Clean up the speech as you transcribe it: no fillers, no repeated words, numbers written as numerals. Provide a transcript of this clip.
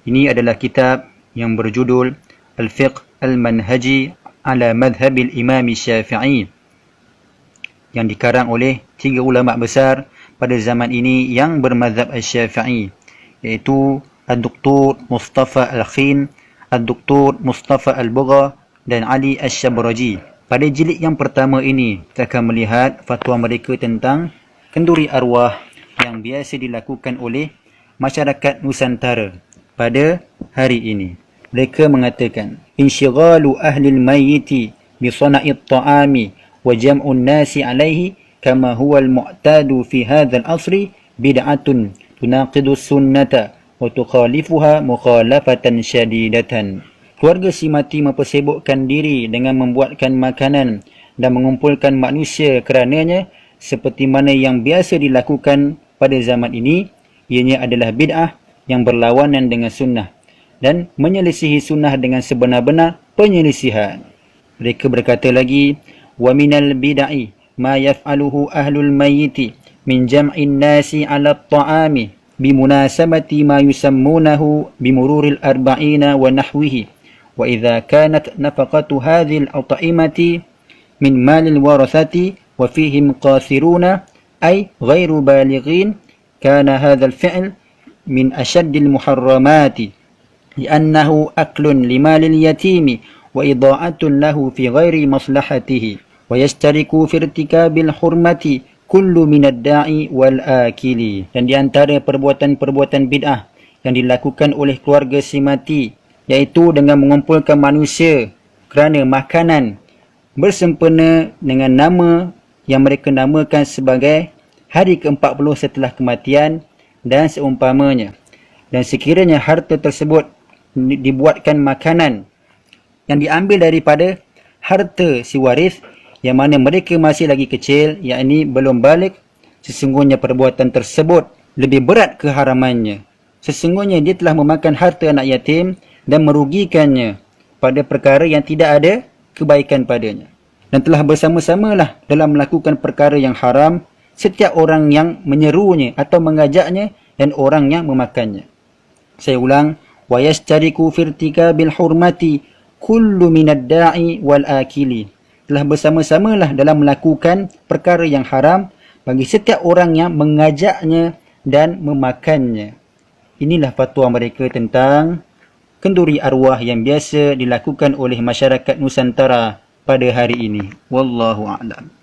Ini adalah kitab yang berjudul Al-Fiqh Al-Manhaji ala Madhhab Al-Imam Syafi'i, yang dikarang oleh 3 ulama besar pada zaman ini yang bermazhab Syafi'i, iaitu Ad-Doktor Mustafa Al-Khin, Ad-Doktor Mustafa Al-Bugha dan Ali Asy-Syabraji. Pada jilid yang pertama ini, kita akan melihat fatwa mereka tentang kenduri arwah yang biasa dilakukan oleh masyarakat Nusantara pada hari ini. Mereka mengatakan, insyighalu ahli al-mayyiti bi sana'it ta'ami wa jam'un nasi alaihi kama huwa al-mu'tadu fi hadzal asri bid'atun tunaqidu sunnata wa tukhalifuha mukhalafatan syadidatan. Keluarga si mati mempersibukkan diri dengan membuatkan makanan dan mengumpulkan manusia kerananya seperti mana yang biasa dilakukan pada zaman ini. Ianya adalah bid'ah yang berlawanan dengan sunnah dan menyelisihi sunnah dengan sebenar-benar penyelisihan. Mereka berkata lagi, wa minal bid'i ma yaf'aluhu ahlul mayyiti min jam'in nasi 'ala at-ta'ami bimunasabati ma yusammunahu bimururil arba'ina wa nahwihi, wa idza kanat nafaqatu hadhil at'imati min malil warathati wa fihim qasiruna ay ghairu balighin kana hadzal fi'l min ashaddil muharramati li'annahu aklun limalil yatimi wa ida'atun lahu fi ghairi maslahatihi wa yastariku fi irtikabil hurmati kullu minad da'i wal akili. Dan di antara perbuatan-perbuatan bid'ah yang dilakukan oleh keluarga si mati, iaitu dengan mengumpulkan manusia kerana makanan bersempena dengan nama yang mereka namakan sebagai hari ke-40 setelah kematian dan seumpamanya. Dan sekiranya harta tersebut dibuatkan makanan yang diambil daripada harta si waris yang mana mereka masih lagi kecil, yakni belum balik, sesungguhnya perbuatan tersebut lebih berat keharamannya. Sesungguhnya dia telah memakan harta anak yatim dan merugikannya pada perkara yang tidak ada kebaikan padanya, dan telah bersama-samalah dalam melakukan perkara yang haram setiap orang yang menyerunya atau mengajaknya dan orang yang memakannya. Saya ulang, wa yastariku fi irtikabil hurmati kullu minad da'i wal akili. Telah bersama-samalah dalam melakukan perkara yang haram bagi setiap orang yang mengajaknya dan memakannya. Inilah fatwa mereka tentang kenduri arwah yang biasa dilakukan oleh masyarakat Nusantara pada hari ini. Wallahu a'lam.